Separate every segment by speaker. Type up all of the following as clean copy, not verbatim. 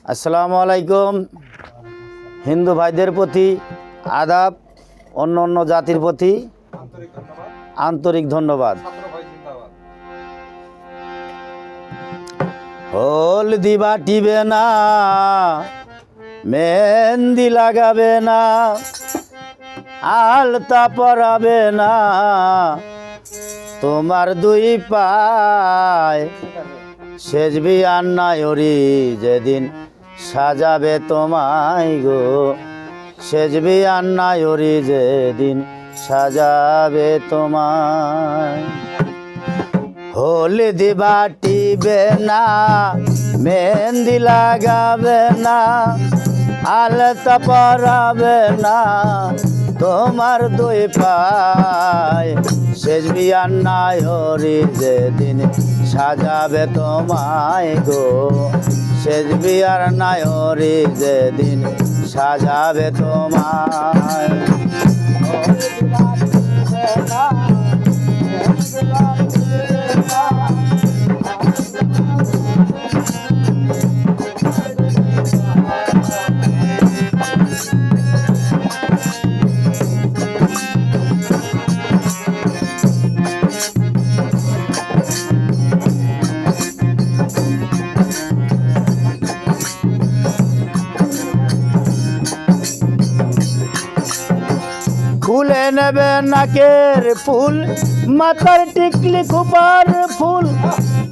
Speaker 1: আসসালামু আলাইকুম। হিন্দু ভাইদের প্রতি আদাব, অন্য অন্য জাতির প্রতি আন্তরিক ধন্যবাদ। হলদি বাটিবে না, মেহেন্দি লাগাবে না, আলতা পরাবে না, তোমার দুই পায় সেজবি আন্নায়রি যেদিন সাজাবে তোমায় গো, সেজবি আন্নায়রি যেদিন সাজাবে তোমায়। হলদি বাটিবে না, মেহেন্দি লাগাবে না, আলতা পরাবে না, তোমার দুই পায় সেজবি আন্নায়রি যেদিন সাজাবে তোমায় গো, সেজবি আর নায়রি যেদিন সাজাবে তোমায়। খুলে নেবে নাকের ফুল, মাথার টিকলি খোপার ফুল,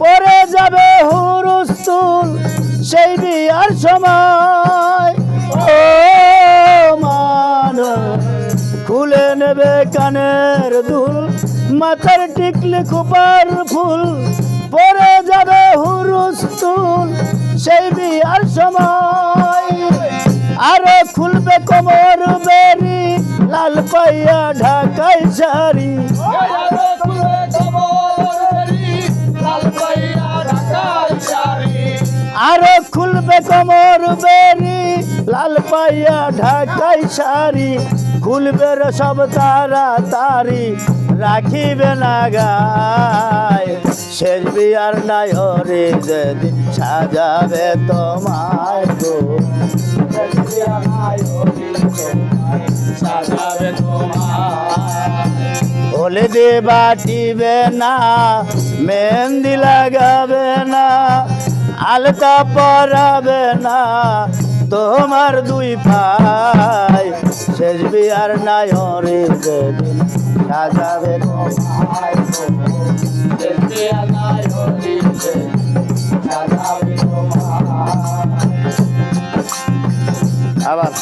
Speaker 1: পরে যাবে হুরুস্তুল সেই বিয়ার সময়। ও মান খুলে নেবে কানের দুল, মাথার টিকলি খোপার ফুল, পরে যাবে হুরুস্তুল সেই বিয়ার সময়। আরে খুলবে কোমর বেরি, লাল পাইয়া ঢাকাই শাড়ি, আরে খুলবে কোমর বেরি, লাল পাইয়া ঢাকাই শাড়ি, খুলবে রে সব তাড়াতাড়ি, রাখিবে না গায় সেজবি আর নায়রি যেদিন সাজাবে তোমায় গো, হলদি বাটিবে না, মেহেন্দি লাগাবে না, আলতা পরাবে না, তোমার দুই ভাই সেজবি আর নায়রি যেদিন সাজাবে তোমায় গো, সেজবি আর নায়রি যেদিন সাজাবে তোমায়। আবার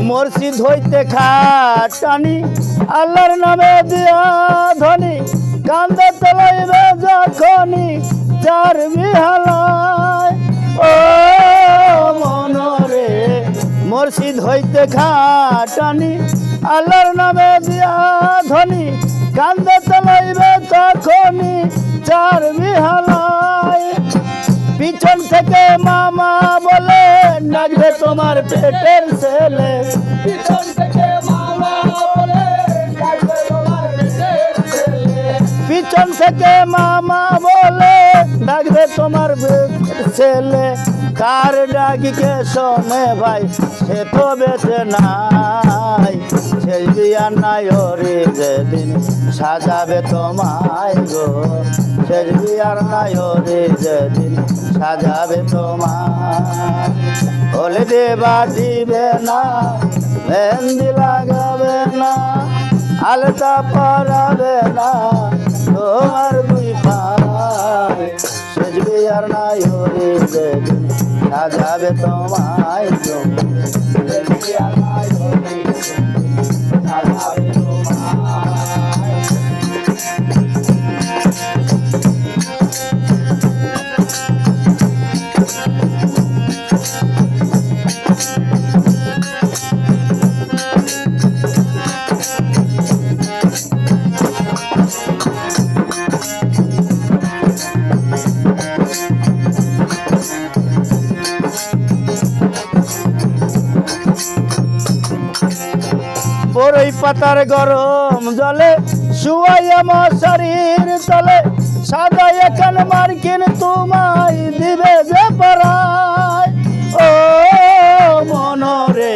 Speaker 1: মসজিদ হইতে খাটানি, আল্লাহর নামে দিয়া ধনী, কান্দে তোলাইবে যখনি চার বিহালায়। ও মনরে মসজিদ হইতে খাটানি, আল্লাহর নামে দিয়া ধনী, কান্দে তোলাইবে তখনি চার বিহালায়। পিছন থেকে মামা বলে ডাকবে তোমার পেটের ছেলে, পিছন থেকে মামা বলে ডাকবে তোমার পেটের ছেলে, পিছন থেকে মামা বলে ডাকবে তোমার পেটের ছেলে। কার ডাকিকে শোনে ভাই সে তো বেঁচে নাই, সেজবি আর নায়রি যেদিন সাজাবে তোমায় গো, সেজবি আর নায়রি যেদিন সাজাবে তোমায়। হলদি বাটিবে না, মেহেন্দি লাগাবে না, আলতা পরাবে না তোমার দুই পায় সেজবে আর নাই হরে যেদিন সাজাবে তোমায় গো সেজবে আর নাই হরে যেদিন সাজাবে তোমায় বড়ই পাতার গরম জলে শুয়াইয়া মশারির তলে সাদা এখান মার্কিন তোমায় দিবে যে পরায় ও মনরে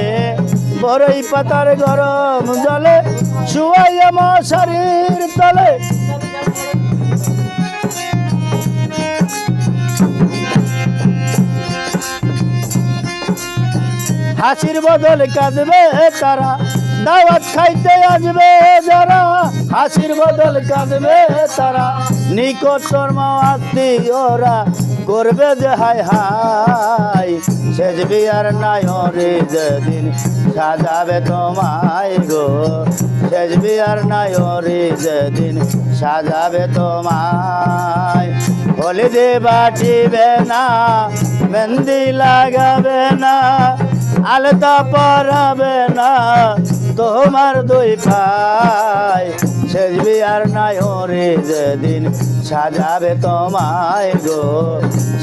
Speaker 1: বড়ই পাতার গরম জলে শুয়াইয়া মশারির তলে হাসির বদল কাঁদবে তারা দাওয়াত খাইতে আসবে যারা হাসির বদল কাঁদবে তারা নিকটতর আত্মীয়রা করবে যে হাই হাই সেজবি আর নাই হরে যেদিন সাজাবে তোমায় গো সেজবি আর নাই হরে যেদিন সাজাবে তোমায় হলে যে বাটিবে না মেহেন্দি লাগাবে না আলতা পরাবে না তোমার দুই পায় সেজবি আর নাই হরে যেদিন সাজাবে তোমায় গো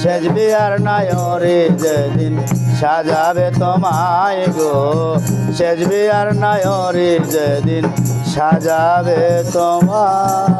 Speaker 1: সেজবি আর নাই হরে যেদিন সাজাবে তোমায় গো সেজবি আর নাই হরে যেদিন সাজাবে তোমায়।